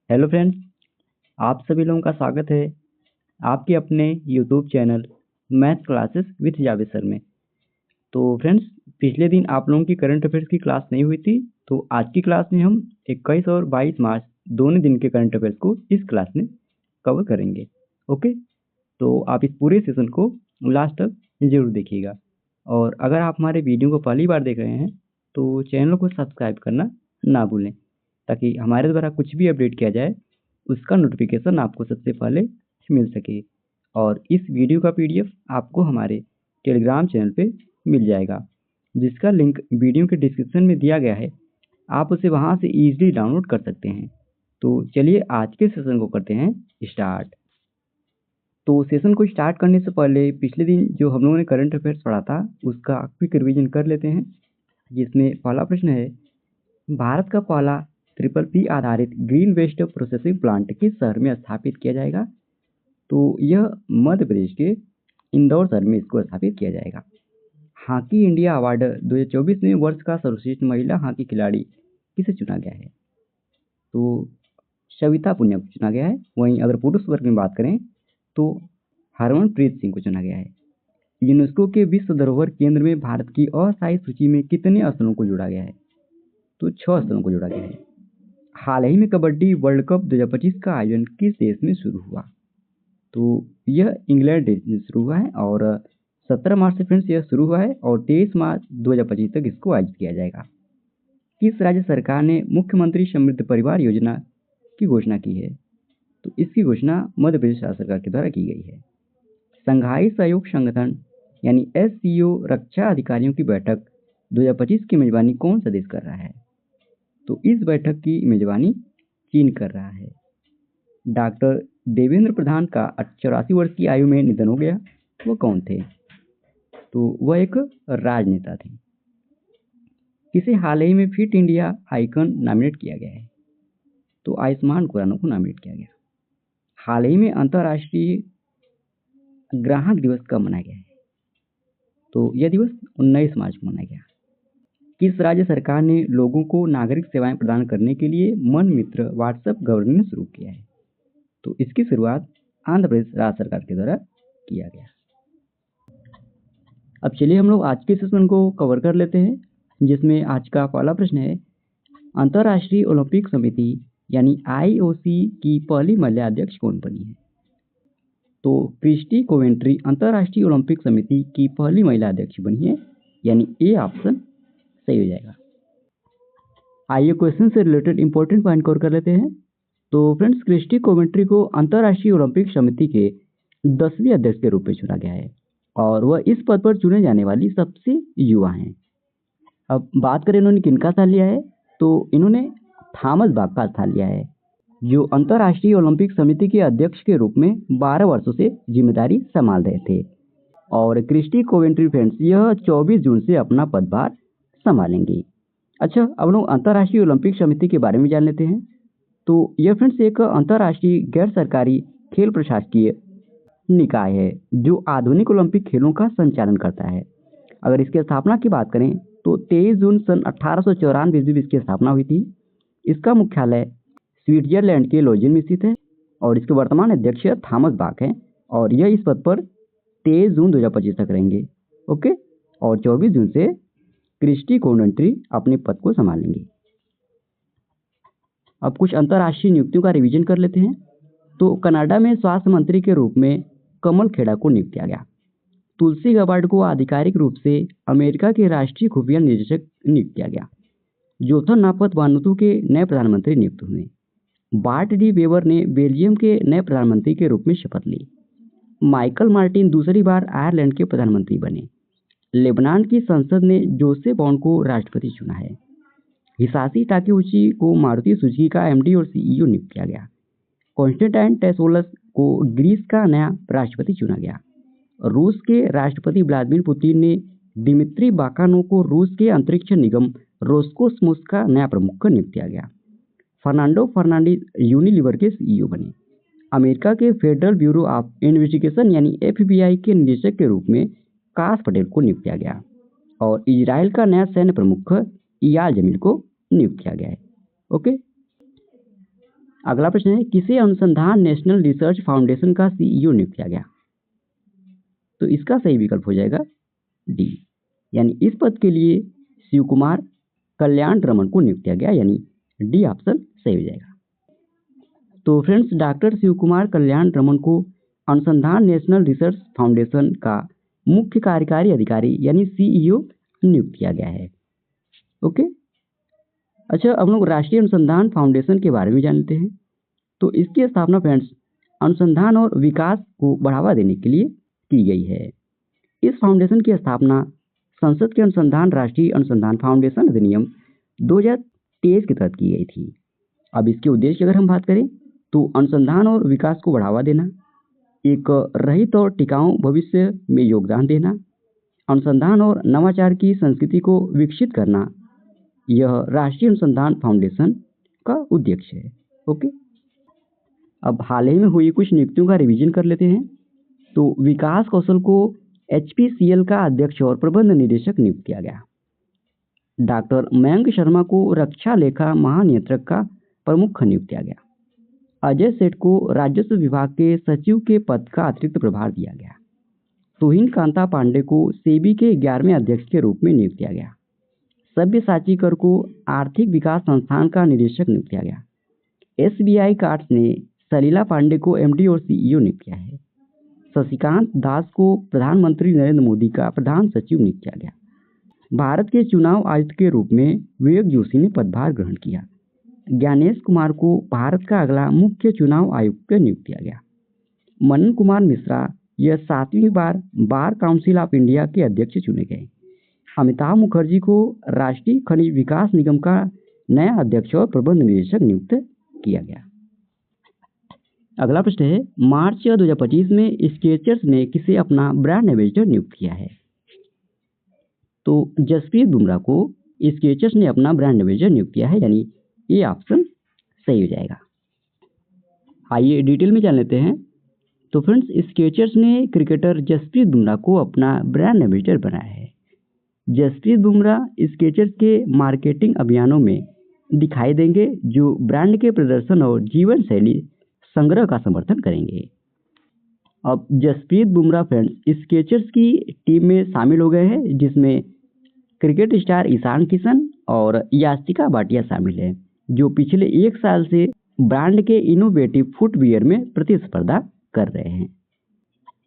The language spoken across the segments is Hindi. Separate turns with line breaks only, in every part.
हेलो फ्रेंड्स, आप सभी लोगों का स्वागत है आपके अपने YouTube channel math classes with Javed sir में। तो फ्रेंड्स, पिछले दिन आप लोगों की करंट अफेयर्स की क्लास नहीं हुई थी, तो आज की क्लास में हम 21 और 22 मार्च दोनों दिन के करंट अफेयर्स को इस क्लास में कवर करेंगे। ओके, तो आप इस पूरे सेशन को लास्ट तक ज़रूर देखिएगा। और अगर आप हमारे वीडियो को पहली बार देख रहे हैं तो चैनल को सब्सक्राइब करना ना भूलें, ताकि हमारे द्वारा कुछ भी अपडेट किया जाए उसका नोटिफिकेशन आपको सबसे पहले मिल सके। और इस वीडियो का पीडीएफ आपको हमारे टेलीग्राम चैनल पे मिल जाएगा, जिसका लिंक वीडियो के डिस्क्रिप्शन में दिया गया है। आप उसे वहां से इजीली डाउनलोड कर सकते हैं। तो चलिए आज के सेशन को करते हैं स्टार्ट। तो सेशन को स्टार्ट करने से पहले पिछले दिन जो हम लोगों ने करंट अफेयर्स पढ़ा था उसका क्विक रिवीजन कर लेते हैं, जिसमें पहला प्रश्न है, भारत का पहला ट्रिपल पी आधारित ग्रीन वेस्ट प्रोसेसिंग प्लांट किस शहर में स्थापित किया जाएगा? तो यह मध्य प्रदेश के इंदौर शहर में इसको स्थापित किया जाएगा। हॉकी इंडिया अवार्ड 2024 में वर्ष का सर्वश्रेष्ठ महिला हॉकी खिलाड़ी किसे चुना गया है? तो सविता पुनिया को चुना गया है। वहीं अगर पुरुष वर्ग में बात करें तो हरमनप्रीत सिंह को चुना गया है। यूनेस्को के विश्व धरोहर केंद्र में भारत की अस्थायी सूची में कितने स्थलों को जोड़ा गया है? तो 6 स्थलों को जोड़ा गया है। हाल ही में कबड्डी वर्ल्ड कप 2025 का आयोजन किस देश में शुरू हुआ? तो यह इंग्लैंड देश में शुरू हुआ है और 17 मार्च से फ्रेंड्स यह शुरू हुआ है और 23 मार्च 2025 तक इसको आयोजित किया जाएगा। किस राज्य सरकार ने मुख्यमंत्री समृद्ध परिवार योजना की घोषणा की है? तो इसकी घोषणा मध्य प्रदेश राज्य सरकार के द्वारा की गई है। संघाई सहयोग संगठन यानी SCO रक्षा अधिकारियों की बैठक 2025 की मेजबानी कौन सा देश कर रहा है? तो इस बैठक की मेजबानी चीन कर रहा है। डॉक्टर देवेंद्र प्रधान का 84 वर्ष की आयु में निधन हो गया। वो कौन थे? तो वह एक राजनेता थे। किसे हाल ही में फिट इंडिया आइकन नॉमिनेट किया गया है? तो आयुष्मान खुराना को नॉमिनेट किया गया। हाल ही में अंतर्राष्ट्रीय ग्राहक दिवस कब मनाया गया है? तो यह दिवस 19 मार्च को मनाया गया। किस राज्य सरकार ने लोगों को नागरिक सेवाएं प्रदान करने के लिए मन मित्र व्हाट्सएप गवर्नेंस शुरू किया है? तो इसकी शुरुआत आंध्र प्रदेश राज्य सरकार के द्वारा किया गया। अब चलिए हम लोग आज के सेशन को कवर कर लेते हैं, जिसमें आज का पहला प्रश्न है, अंतर्राष्ट्रीय ओलंपिक समिति यानी IOC की पहली महिला अध्यक्ष कौन बनी है? तो क्रिस्टी कोवेंट्री अंतर्राष्ट्रीय ओलंपिक समिति की पहली महिला अध्यक्ष बनी है, यानी ए ऑप्शन सही हो जाएगा। आइए क्वेश्चन से रिलेटेड इंपॉर्टेंट पॉइंट कवर कर लेते हैं। तो फ्रेंड्स, क्रिस्टी कोवेंट्री को अंतर्राष्ट्रीय ओलंपिक समिति के 10वें अध्यक्ष के रूप में चुना गया है और वह इस पद पर चुने जाने वाली सबसे युवा हैं। अब बात करें इन्होंने किनका स्थान लिया है, तो इन्होंने थॉमस बाक का स्थान लिया है, जो अंतर्राष्ट्रीय ओलंपिक समिति के अध्यक्ष के रूप में 12 वर्षों से जिम्मेदारी संभाल रहे थे। और क्रिस्टी कोवेंट्री फ्रेंड्स यह 24 जून से अपना पदभार संभालेंगी। अच्छा, अब लोग अंतर्राष्ट्रीय ओलंपिक समिति के बारे में जान लेते हैं। तो यह फ्रेंड्स एक अंतर्राष्ट्रीय गैर सरकारी खेल प्रशासकीय निकाय है जो आधुनिक ओलंपिक खेलों का संचालन करता है। अगर इसकी स्थापना की बात करें तो 23 जून सन 1894 में इसकी स्थापना हुई थी। इसका मुख्यालय स्विट्जरलैंड के लोजेन में स्थित है और इसके वर्तमान अध्यक्ष थॉमस बाक हैं और यह इस पद पर 23 जून 2025 तक रहेंगे। ओके, और 24 जून से क्रिस्टी कोवेंट्री अपने पद को संभालेंगे। अब कुछ अंतर्राष्ट्रीय नियुक्तियों का रिवीजन कर लेते हैं। तो कनाडा में स्वास्थ्य मंत्री के रूप में कमल खेड़ा को नियुक्त किया गया। तुलसी गबार्ड को आधिकारिक रूप से अमेरिका के राष्ट्रीय खुफिया निदेशक नियुक्त किया गया। जोथन नापत वानुतु के नए प्रधानमंत्री नियुक्त हुए। बार्ट डी वेबर ने बेल्जियम के नए प्रधानमंत्री के रूप में शपथ ली। माइकल मार्टिन दूसरी बार आयरलैंड के प्रधानमंत्री बने। लेबनान की संसद ने जोसेफ ऑन को राष्ट्रपति चुना है। हिसाशी टाकेउची को मारुति सुजुकी का MD और CEO नियुक्त किया गया। कॉन्स्टेंटाइन टेसोलस को ग्रीस का नया राष्ट्रपति चुना गया। रूस के राष्ट्रपति व्लादिमीर पुतिन ने दिमित्री बाकानोव को रूस के अंतरिक्ष निगम रोस्कोस्मोस का नया प्रमुख नियुक्त किया गया। फर्नांडो फर्नांडीज यूनिलीवर के CEO बने। अमेरिका के फेडरल ब्यूरो ऑफ इन्वेस्टिगेशन यानी FBI के निदेशक के रूप में काश पटेल को नियुक्त किया गया और इजराइल का नया सैन्य प्रमुख इयाल जमील को नियुक्त किया गया है। ओके, अगला प्रश्न है, किसे अनुसंधान नेशनल रिसर्च फाउंडेशन का सीईओ नियुक्त किया गया? तो इसका सही विकल्प हो जाएगा डी, यानी इस पद के लिए शिव कुमार कल्याण रमन को नियुक्त किया गया, यानी डी ऑप्शन सही हो जाएगा। तो फ्रेंड्स, डॉक्टर शिव कुमार कल्याण रमन को अनुसंधान नेशनल रिसर्च फाउंडेशन का मुख्य कार्यकारी अधिकारी यानी सीईओ नियुक्त किया गया है। ओके, अच्छा, अब लोग राष्ट्रीय अनुसंधान फाउंडेशन के बारे में जानते हैं। तो इसकी स्थापना फ्रेंड्स अनुसंधान और विकास को बढ़ावा देने के लिए की गई है। इस फाउंडेशन की स्थापना संसद के अनुसंधान राष्ट्रीय अनुसंधान फाउंडेशन अधिनियम 2023 के तहत की गई थी। अब इसके उद्देश्य की अगर हम बात करें तो अनुसंधान और विकास को बढ़ावा देना, एक रहित और टिकाऊ भविष्य में योगदान देना, अनुसंधान और नवाचार की संस्कृति को विकसित करना, यह राष्ट्रीय अनुसंधान फाउंडेशन का उद्देश्य है। ओके, अब हाल ही में हुई कुछ नियुक्तियों का रिवीजन कर लेते हैं। तो विकास कौशल को HPCL का अध्यक्ष और प्रबंध निदेशक नियुक्त किया गया। डॉक्टर मयंक शर्मा को रक्षा लेखा महानियंत्रक का प्रमुख नियुक्त किया गया। अजय सेठ को राजस्व विभाग के सचिव के पद का अतिरिक्त प्रभार दिया गया। तुहिन कांता पांडे को सेबी के 11वें अध्यक्ष के रूप में नियुक्त किया गया। सब्यसाची कर को आर्थिक विकास संस्थान का निदेशक नियुक्त किया गया। SBI कार्ड्स ने सलीला पांडे को MD और CEO नियुक्त किया है। शशिकांत दास को प्रधानमंत्री नरेंद्र मोदी का प्रधान सचिव नियुक्त किया गया। भारत के चुनाव आयुक्त के रूप में विवेक जोशी ने पदभार ग्रहण किया। ज्ञानेश कुमार को भारत का अगला मुख्य चुनाव आयुक्त नियुक्त किया गया। मनन कुमार मिश्रा यह 7वीं बार बार काउंसिल ऑफ इंडिया के अध्यक्ष चुने गए। अमिताभ मुखर्जी को राष्ट्रीय खनिज विकास निगम का नया अध्यक्ष और प्रबंध निदेशक नियुक्त किया गया। अगला प्रश्न है, मार्च 2025 में स्केचर्स ने किसे अपना ब्रांड एम्बेसडर नियुक्त किया है? तो जसप्रीत बुमराह को स्केचर्स ने अपना ब्रांड एम्बेसडर नियुक्त किया है, यानी ये ऑप्शन सही हो जाएगा। आइए डिटेल में जान लेते हैं। तो फ्रेंड्स, स्केचर्स ने क्रिकेटर जसप्रीत बुमराह को अपना ब्रांड एम्बेसडर बनाया है। जसप्रीत बुमराह स्केचर्स के मार्केटिंग अभियानों में दिखाई देंगे जो ब्रांड के प्रदर्शन और जीवन शैली संग्रह का समर्थन करेंगे। अब जसप्रीत बुमराह फ्रेंड्स स्केचर्स की टीम में शामिल हो गए हैं, जिसमें क्रिकेट स्टार ईशान किशन और यास्तिका भाटिया शामिल है, जो पिछले 1 साल से ब्रांड के इनोवेटिव फुटवियर में प्रतिस्पर्धा कर रहे हैं।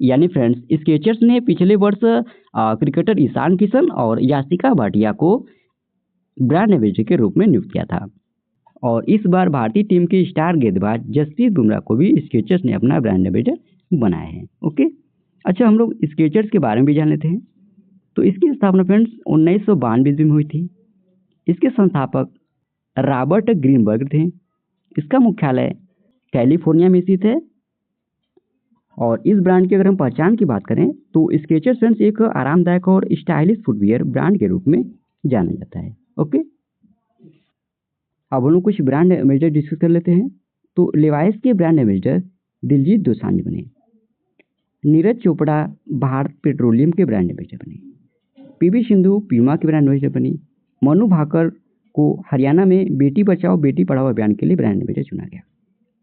यानी फ्रेंड्स, स्केचर्स ने पिछले वर्ष क्रिकेटर ईशान किशन और यास्तिका भाटिया को ब्रांड एम्बेसडर के रूप में नियुक्त किया था, और इस बार भारतीय टीम के स्टार गेंदबाज जसप्रीत बुमराह को भी स्केचर्स ने अपना ब्रांड एम्बेसडर बनाया है। ओके, अच्छा, हम लोग स्केचर्स के बारे में भी जान लेते हैं। तो इसकी स्थापना फ्रेंड्स 1992 में हुई थी। इसके संस्थापक रॉबर्ट ग्रीनबर्ग थे। इसका मुख्यालय कैलिफोर्निया में स्थित है। और इस ब्रांड की अगर हम पहचान की बात करें तो स्केचर्स फ्रेंड्स एक आरामदायक और स्टाइलिश फुटवियर ब्रांड के रूप में जाना जाता है। ओके, अब हम लोग कुछ ब्रांड एम्बेसडर डिस्कस कर लेते हैं। तो लेवाइस के ब्रांड एम्बेसडर दिलजीत दोसांझ बने। नीरज चोपड़ा भारत पेट्रोलियम के ब्रांड एम्बेसडर बने। PV सिंधु प्यूमा के ब्रांड एम्बेसडर बनी। मनु भाकर को हरियाणा में बेटी बचाओ बेटी पढ़ाओ अभियान के लिए ब्रांड एम्बेसडर चुना गया।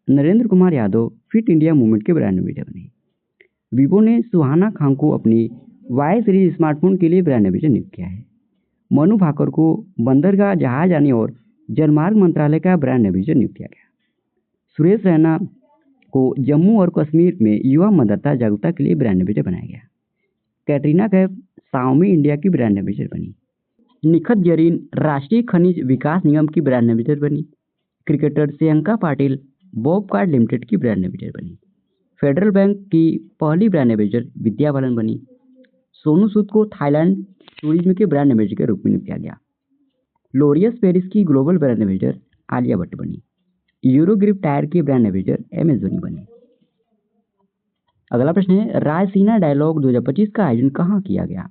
Narendra Kumar Yadav fit India movement के ब्रांड एम्बेसडर बने। वीवो ने सुहाना खान को अपनी Y सीरीज स्मार्टफोन के लिए ब्रांड एम्बेसडर नियुक्त किया है। मनु भाकर को बंदरगाह जहाजरानी और जलमार्ग मंत्रालय का ब्रांड एम्बेसडर नियुक्त किया गया। सुरेश रैना को जम्मू और कश्मीर में युवा मतदाता जागरूकता के लिए ब्रांड एम्बेसडर बनाया गया। कैटरीना कैफ Xiaomi इंडिया की ब्रांड एम्बेसडर बनी। निखत जरीन राष्ट्रीय खनिज विकास निगम की ब्रांड एम्बेसडर बनी। Cricketer Shreyanka Patil Bob card limited की ब्रांड एम्बेसडर बनी। फेडरल बैंक की पहली ब्रांड एम्बेसडर विद्या बालन बनी। सोनू सूद को थाईलैंड टूरिज्म के ब्रांड एम्बेसडर के रूप में नियुक्त किया गया। लोरियस पेरिस की global brand ambassador Alia Bhatt बनी। यूरोग्रिप टायर की ब्रांड एम्बेसडर MS धोनी बने। अगला प्रश्न है, रायसीना डायलॉग 2025 का आयोजन कहाँ किया गया?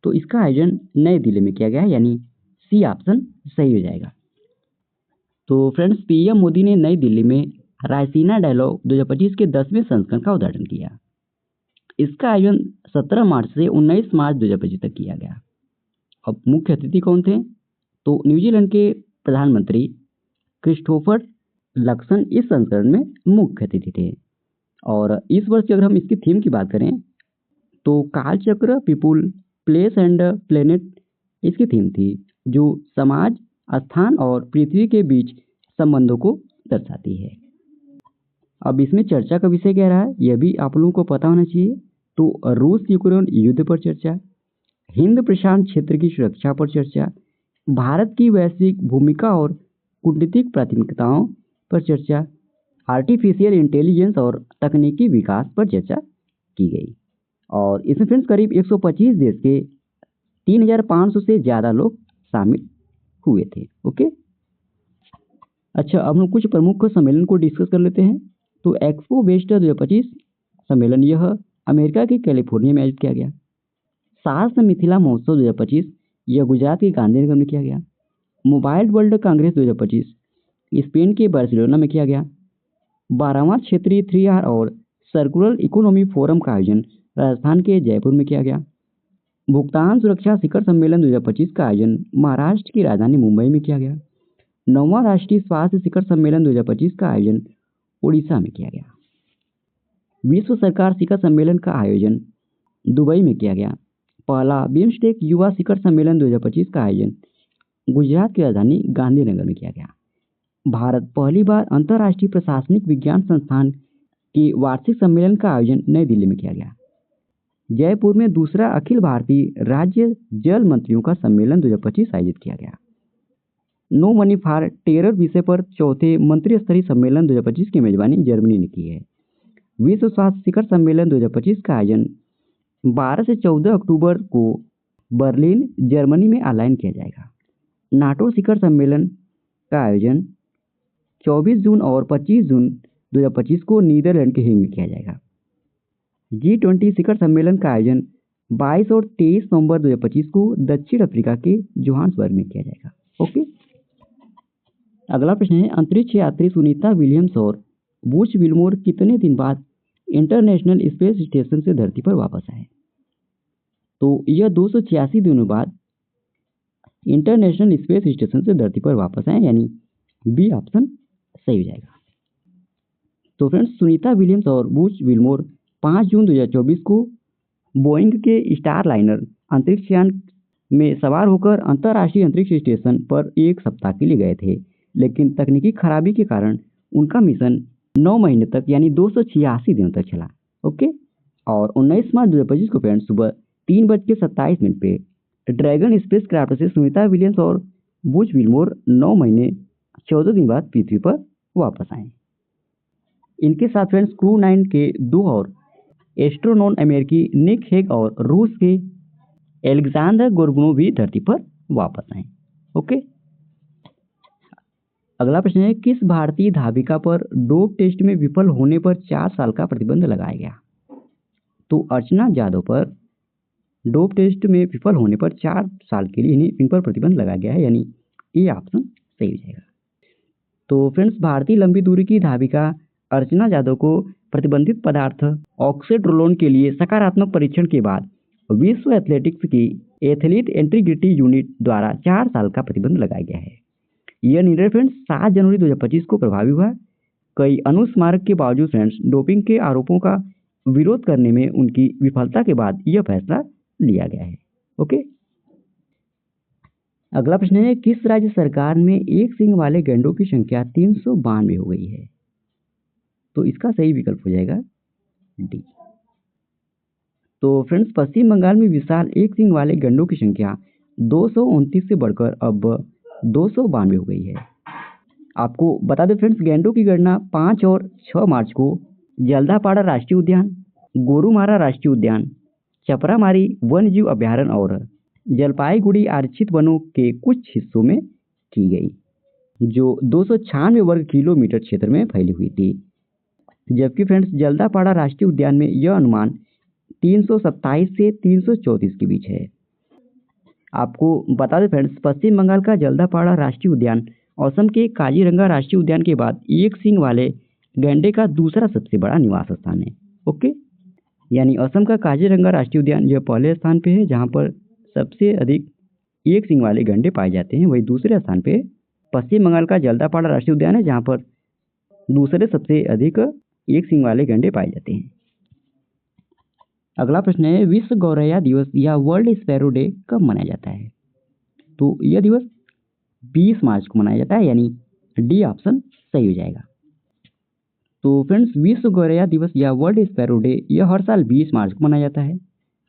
तो इसका आयोजन नई दिल्ली में किया गया है, यानी C ऑप्शन सही हो जाएगा। तो फ्रेंड्स, PM मोदी ने नई दिल्ली में रायसीना डायलॉग 2025 के 10वें संस्करण का उद्घाटन किया। इसका आयोजन 17 मार्च से 19 मार्च 2025 तक किया गया। अब मुख्य अतिथि कौन थे? तो न्यूजीलैंड के प्रधानमंत्री क्रिस्टोफर लक्षण इस संस्करण में मुख्य अतिथि थे। और इस वर्ष की अगर हम इसकी थीम की बात करें तो कालचक्र, पीपुल, प्लेस एंड प्लेनेट इसकी थीम थी, जो समाज, स्थान और पृथ्वी के बीच संबंधों को दर्शाती है। अब इसमें चर्चा का विषय क्या रहा है यह भी आप लोगों को पता होना चाहिए। तो रूस यूक्रेन युद्ध पर चर्चा, हिंद प्रशांत क्षेत्र की सुरक्षा पर चर्चा, भारत की वैश्विक भूमिका और कूटनीतिक प्राथमिकताओं पर चर्चा, आर्टिफिशियल इंटेलिजेंस और तकनीकी विकास पर चर्चा की गई। और इसमें फ्रेंड्स करीब 125 देश के 3500 से ज़्यादा लोग शामिल हुए थे। ओके, अच्छा अब हम कुछ प्रमुख सम्मेलन को डिस्कस कर लेते हैं। तो एक्सपो वेस्ट 2025 सम्मेलन यह अमेरिका के कैलिफोर्निया में आयोजित किया गया। साहस मिथिला महोत्सव 2025 यह गुजरात के गांधीनगर में किया गया। मोबाइल वर्ल्ड कांग्रेस 2025 स्पेन के बार्सिलोना में किया गया। 12वां क्षेत्रीय 3R और सर्कुलर इकोनॉमी फोरम का आयोजन राजस्थान के जयपुर में किया गया। भुगतान सुरक्षा शिखर सम्मेलन 2025 का आयोजन महाराष्ट्र की राजधानी मुंबई में किया गया। 9वां राष्ट्रीय स्वास्थ्य शिखर सम्मेलन 2025 का आयोजन उड़ीसा में किया गया। विश्व सरकार शिखर सम्मेलन का आयोजन दुबई में किया गया। पहला बिम्स्टेक युवा शिखर सम्मेलन 2025 का आयोजन गुजरात की राजधानी गांधीनगर में किया गया। भारत पहली बार अंतर्राष्ट्रीय प्रशासनिक विज्ञान संस्थान के वार्षिक सम्मेलन का आयोजन नई दिल्ली में किया गया। जयपुर में दूसरा अखिल भारतीय राज्य जल मंत्रियों का सम्मेलन 2025 आयोजित किया गया। नो मनी फॉर टेरर विषय पर चौथे मंत्री स्तरीय सम्मेलन 2025 की मेजबानी जर्मनी ने की है। विश्व स्वास्थ्य शिखर सम्मेलन 2025 का आयोजन 12 से 14 अक्टूबर को बर्लिन जर्मनी में आयोजन किया जाएगा। नाटो शिखर सम्मेलन का आयोजन 24 जून और 25 जून 2025 को नीदरलैंड के हेग में किया जाएगा। G20 शिखर सम्मेलन का आयोजन 22 और 23 नवंबर 2025 को दक्षिण अफ्रीका के जोहान्सबर्ग में किया जाएगा। ओके, अगला प्रश्न है अंतरिक्ष यात्री सुनीता विलियम्स और बूच विल्मोर कितने दिन बाद इंटरनेशनल स्पेस स्टेशन से धरती पर वापस आए? तो यह 286 दिनों बाद इंटरनेशनल स्पेस स्टेशन से धरती पर वापस आए, यानी बी ऑप्शन सही हो जाएगा। तो फ्रेंड्स सुनीता विलियम्स और बूच विल्मोर 5 जून 2024 को बोइंग के स्टार लाइनर अंतरिक्ष यान में सवार होकर अंतर्राष्ट्रीय अंतरिक्ष स्टेशन पर एक सप्ताह के लिए गए थे, लेकिन तकनीकी खराबी के कारण उनका मिशन 9 महीने तक यानी 286 दिनों तक चला। ओके, और 19 मार्च 2025 को फ्रेंड्स सुबह 3:27 पे ड्रैगन स्पेस क्राफ्ट से सुनीता विलियम्स और बूच विल्मोर 9 महीने 14 दिन बाद पृथ्वी पर वापस आए। इनके साथ फ्रेंड्स क्रू 9 के 2 और एस्ट्रोनॉट अमेरिकी निक हेग और रूस के एलेक्जेंडर गोर्बुनोव भी धरती पर वापस आए। ओके, अगला प्रश्न है किस भारतीय धाविका पर डोप टेस्ट में विफल होने पर 4 साल का प्रतिबंध लगाया गया? तो अर्चना जाधव पर डोप टेस्ट में विफल होने पर 4 साल के लिए इन पर प्रतिबंध लगाया गया है, यानी ये ऑप्शन सही हो जाएगा। तो फ्रेंड्स भारतीय लंबी दूरी की धाविका अर्चना जाधव को प्रतिबंधित पदार्थ ऑक्सीड्रोलोन के लिए सकारात्मक परीक्षण के बाद विश्व एथलेटिक्स की एथलीट इंटीग्रिटी यूनिट द्वारा 4 साल का प्रतिबंध लगाया गया है। यह निर्णय फ्रेंड्स 7 जनवरी 2025 को प्रभावी हुआ। कई अनुस्मारक के बावजूद फ्रेंड्स डोपिंग के आरोपों का विरोध करने में उनकी विफलता के बाद यह फैसला लिया गया है। ओके, अगला प्रश्न है किस राज्य सरकार में एक सींग वाले गैंडों की संख्या 392 हो गई है? तो इसका सही विकल्प हो जाएगा डी। तो फ्रेंड्स पश्चिम बंगाल में विशाल एक सींग वाले गैंडों की संख्या 229 से बढ़कर अब 292 हो गई है। आपको बता दें फ्रेंड्स गैंडों की गणना 5 और 6 मार्च को जल्दापाड़ा राष्ट्रीय उद्यान, गोरुमारा राष्ट्रीय उद्यान, चपरामारी वन्यजीव अभ्यारण्य और जलपाईगुड़ी आरक्षित वनों के कुछ हिस्सों में की गई, जो 296 वर्ग किलोमीटर क्षेत्र में फैली हुई थी। जबकि फ्रेंड्स जल्दापाड़ा राष्ट्रीय उद्यान में यह अनुमान 327 से 334 के बीच है। आपको बता दें फ्रेंड्स पश्चिम बंगाल का जल्दापाड़ा राष्ट्रीय उद्यान असम के काजीरंगा राष्ट्रीय उद्यान के बाद एक सींग वाले गैंडे का दूसरा सबसे बड़ा निवास स्थान है। ओके, यानी असम का काजीरंगा राष्ट्रीय उद्यान यह पहले स्थान पे है जहां पर सबसे अधिक एक सींग वाले गैंडे पाए जाते हैं। वही दूसरे स्थान पे पश्चिम बंगाल का जल्दापाड़ा राष्ट्रीय उद्यान है जहां पर दूसरे सबसे अधिक एक सींग वाले गैंडे पाए जाते हैं। अगला प्रश्न है, विश्व गौरैया दिवस या वर्ल्ड स्पैरो डे कब मनाया जाता है? तो यह दिवस 20 मार्च को मनाया जाता है, यानी डी ऑप्शन सही हो जाएगा। तो फ्रेंड्स, विश्व गौरैया दिवस या वर्ल्ड स्पैरो डे यह हर साल 20 मार्च को मनाया जाता है।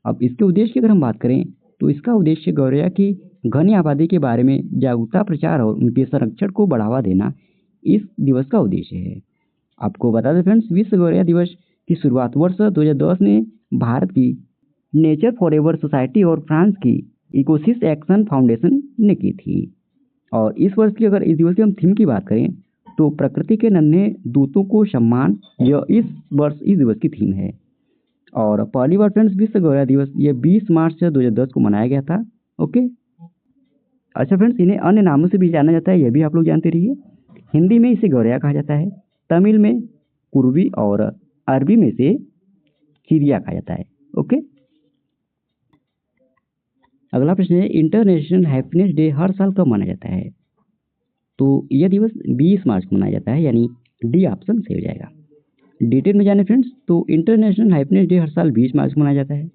अब इसके उद्देश्य की अगर हम बात करें तो इसका उद्देश्य गौरैया की घनी आबादी के बारे में जागरूकता प्रचार और उनके संरक्षण को बढ़ावा देना इस दिवस का उद्देश्य है। आपको बता दें फ्रेंड्स, विश्व गौरैया दिवस की शुरुआत वर्ष 2010 में भारत की नेचर फॉरएवर सोसाइटी और फ्रांस की इकोसिस एक्शन फाउंडेशन ने की थी। और इस वर्ष की अगर इस दिवस की हम थीम की बात करें तो प्रकृति के नन्हे दूतों को सम्मान, यह इस वर्ष इस दिवस की थीम है। और पहली बार फ्रेंड्स विश्व गौरैया दिवस ये 20 मार्च 2010 को मनाया गया था। ओके, अच्छा फ्रेंड्स, इन्हें अन्य नामों से भी जाना जाता है, यह भी आप लोग जानते रहिए। हिंदी में इसे गौरैया कहा जाता है, तमिल में कुर्वी और अरबी में इसे चिड़िया कहा जाता है। ओके, अगला प्रश्न है, इंटरनेशनल हैप्पीनेस डे हर साल कब मनाया जाता है? तो यह दिवस 20 मार्च को मनाया जाता है, यानी डी ऑप्शन सही हो जाएगा। डिटेल में जाने फ्रेंड्स, तो इंटरनेशनल हैप्पीनेस डे हर साल 20 मार्च को मनाया जाता है,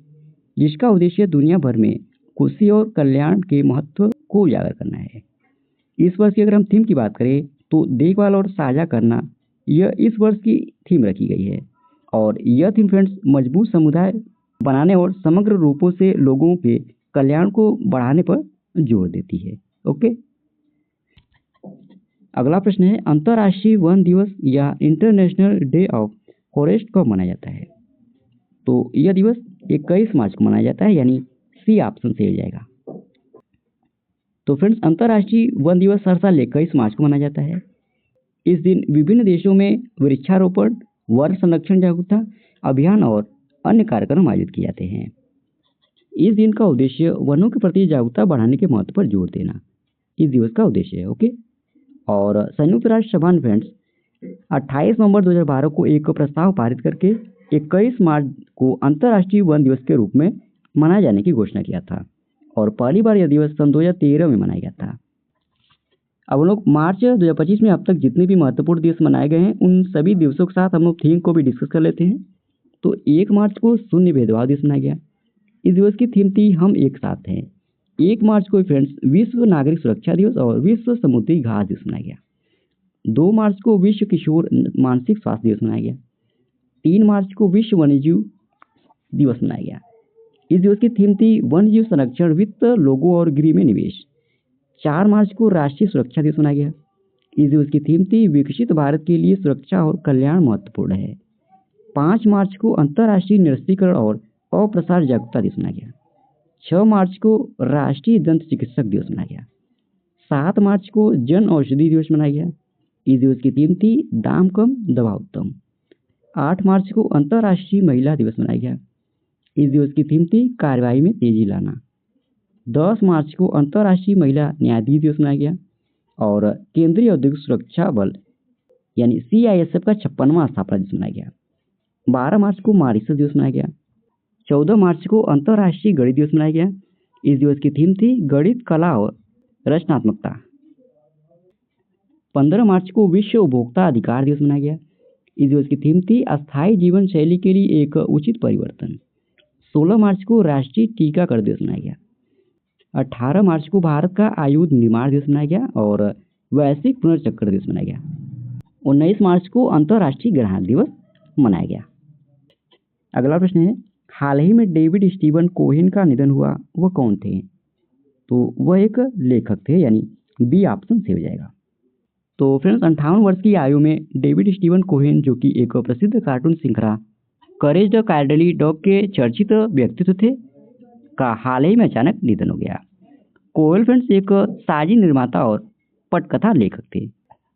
जिसका उद्देश्य दुनिया भर में खुशी और कल्याण के महत्व को उजागर करना है। इस वर्ष की अगर हम थीम की बात करें तो देखभाल और साझा करना, यह इस वर्ष की थीम रखी गई है। और यह थीम फ्रेंड्स मजबूत समुदाय बनाने और समग्र रूपों से लोगों के कल्याण को बढ़ाने पर जोर देती है। ओके, अगला प्रश्न है, अंतर्राष्ट्रीय वन दिवस या इंटरनेशनल डे ऑफ फॉरेस्ट कब मनाया जाता है? तो यह दिवस 21 मार्च को मनाया जाता है, यानी सी ऑप्शन सही हो जाएगा। तो फ्रेंड्स, अंतर्राष्ट्रीय वन दिवस हर साल 21 मार्च को मनाया जाता है। इस दिन विभिन्न देशों में वृक्षारोपण, वन संरक्षण जागरूकता अभियान और अन्य कार्यक्रम आयोजित किए जाते हैं। इस दिन का उद्देश्य वनों के प्रति जागरूकता बढ़ाने के महत्व पर जोर देना इस दिवस का उद्देश्य है। ओके, और संयुक्त राष्ट्र सभा ने फ्रेंड्स 28 नवंबर 2012 को एक प्रस्ताव पारित करके 21 मार्च को अंतर्राष्ट्रीय वन दिवस के रूप में मनाए जाने की घोषणा किया था। और पहली बार यह दिवस सन 2013 में मनाया गया था। अब हम लोग मार्च 2025 में अब तक जितने भी महत्वपूर्ण दिवस मनाए गए हैं उन सभी दिवसों के साथ हम लोग थीम को भी डिस्कस कर लेते हैं। तो 1 मार्च को शून्य भेदभाव दिवस मनाया गया। इस दिवस की थीम थी हम एक साथ हैं। 1 मार्च को फ्रेंड्स विश्व नागरिक सुरक्षा दिवस और विश्व समुद्री घास दिवस मनाया गया। 2 मार्च को विश्व किशोर मानसिक स्वास्थ्य दिवस मनाया गया। 3 मार्च को विश्व वन्यजीव दिवस मनाया गया। इस दिवस की थीम थी वन्यजीव संरक्षण, वित्त, लोगों और गृह में निवेश। 4 मार्च को राष्ट्रीय सुरक्षा दिवस मनाया गया। इस दिवस की थीम थी विकसित भारत के लिए सुरक्षा और कल्याण महत्वपूर्ण है। 5 मार्च को अंतर्राष्ट्रीय निरस्त्रीकरण और अप्रसार जागरूकता दिवस मनाया गया। 6 मार्च को राष्ट्रीय दंत चिकित्सक दिवस मनाया गया। 7 मार्च को जन औषधि दिवस मनाया गया। इस दिवस की थीम थी दाम कम दवा उत्तम। 8 मार्च को अंतर्राष्ट्रीय महिला दिवस मनाया गया। इस दिवस की थीम थी कार्रवाई में तेजी लाना। 10 मार्च को अंतर्राष्ट्रीय महिला न्यायाधीश दिवस मनाया गया। और केंद्रीय औद्योगिक सुरक्षा बल यानी CISF का 56वां स्थापना दिवस मनाया गया। 12 मार्च को मॉरिशस दिवस मनाया गया। 14 मार्च को अंतर्राष्ट्रीय गणित दिवस मनाया गया। इस दिवस की थीम थी गणित, कला और रचनात्मकता। 15 मार्च को विश्व उपभोक्ता अधिकार दिवस मनाया गया। इस दिवस की थीम थी अस्थायी जीवन शैली के लिए एक उचित परिवर्तन। 16 मार्च को राष्ट्रीय टीकाकरण दिवस मनाया गया। 18 मार्च को भारत का आयुध निर्माण दिवस मनाया गया और वैश्विक पुनर्चक्र दिवस मनाया गया। 19 मार्च को अंतर्राष्ट्रीय ग्राहक दिवस मनाया गया। अगला प्रश्न है, हाल ही में डेविड स्टीवन कोहेन का निधन हुआ, वह कौन थे? तो वह एक लेखक थे, यानी बी ऑप्शन से हो जाएगा। तो फ्रेंड्स, 58 वर्ष की आयु में डेविड स्टीवन कोहेन, जो कि एक प्रसिद्ध कार्टून श्रृंखला करेज द कायरली डॉग के चर्चित व्यक्तित्व थे, का हाल ही में अचानक निधन हो गया। कोहेन फ्रेंड्स एक साजी निर्माता और पटकथा लेखक थे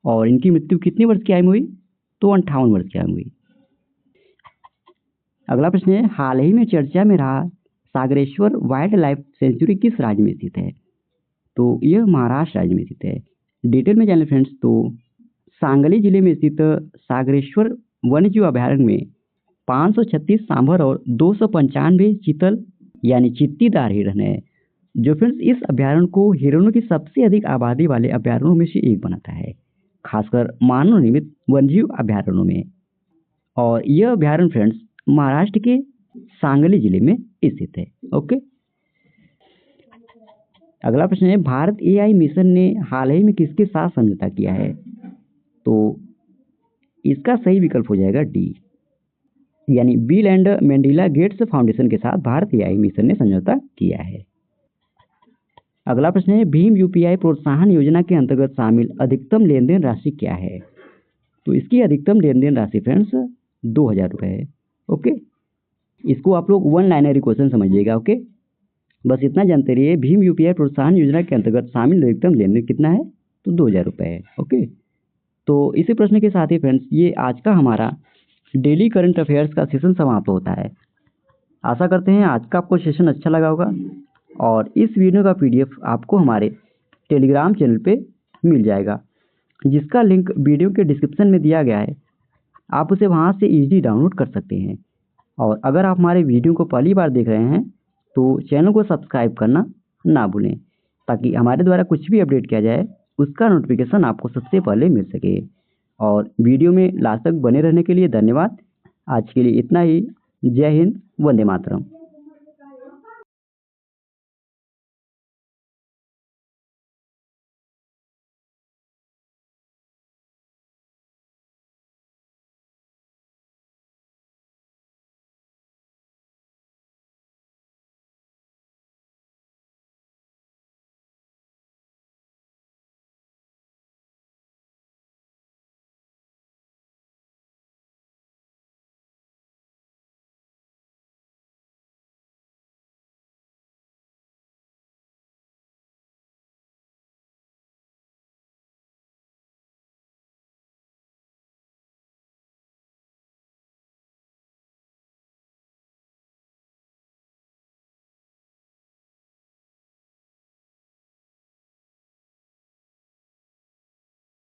और इनकी मृत्यु कितने वर्ष की आयु में हुई? तो 58 वर्ष की आयु में हुई। अगला प्रश्न है, हाल ही में चर्चा में रहा सागरेश्वर वाइल्ड लाइफ सेंचुरी किस राज्य में स्थित है? तो यह महाराष्ट्र राज्य में स्थित है। डिटेल में जाने फ्रेंड्स, तो सांगली जिले में स्थित सागरेश्वर वन्यजीव अभयारण्य में 536 सांभर और 295 चीतल यानी चित्तीदार हिरण है, जो फ्रेंड्स इस अभयारण्य को हिरणों की सबसे अधिक आबादी वाले अभयारण्यों में से एक बनाता है। खासकर मानव निर्मित वन्यजीव अभ्यारण्यों में। और यह अभ्यारण्य फ्रेंड्स महाराष्ट्र के सांगली जिले में स्थित है। ओके, अगला प्रश्न है, भारत एआई मिशन ने हाल ही में किसके साथ समझौता किया है? तो इसका सही विकल्प हो जाएगा डी, यानी bill and Melinda Gates foundation के साथ भारत एआई मिशन ने समझौता किया है। अगला प्रश्न है, भीम यूपीआई प्रोत्साहन योजना के अंतर्गत शामिल अधिकतम लेन देन राशि क्या है? तो इसकी अधिकतम लेन देन राशि फ्रेंड्स 2000 रुपये है। ओके, इसको आप लोग वन लाइनरी क्वेश्चन समझिएगा। ओके, बस इतना जानते रहिए, भीम यूपीआई प्रोत्साहन योजना के अंतर्गत शामिल अधिकतम लेन देन कितना है? तो 2000 रुपये है। ओके, तो इसी प्रश्न के साथ ही फ्रेंड्स ये आज का हमारा डेली करंट अफेयर्स का सेशन समाप्त होता है। आशा करते हैं आज का आपको सेशन अच्छा लगा होगा और इस वीडियो का पीडीएफ आपको हमारे टेलीग्राम चैनल पे मिल जाएगा, जिसका लिंक वीडियो के डिस्क्रिप्शन में दिया गया है। आप उसे वहां से इजीली डाउनलोड कर सकते हैं। और अगर आप हमारे वीडियो को पहली बार देख रहे हैं तो चैनल को सब्सक्राइब करना ना भूलें, ताकि हमारे द्वारा कुछ भी अपडेट किया जाए उसका नोटिफिकेशन आपको सबसे पहले मिल सके। और वीडियो में लास्ट तक बने रहने के लिए धन्यवाद। आज के लिए इतना ही। जय हिंद, वंदे मातरम।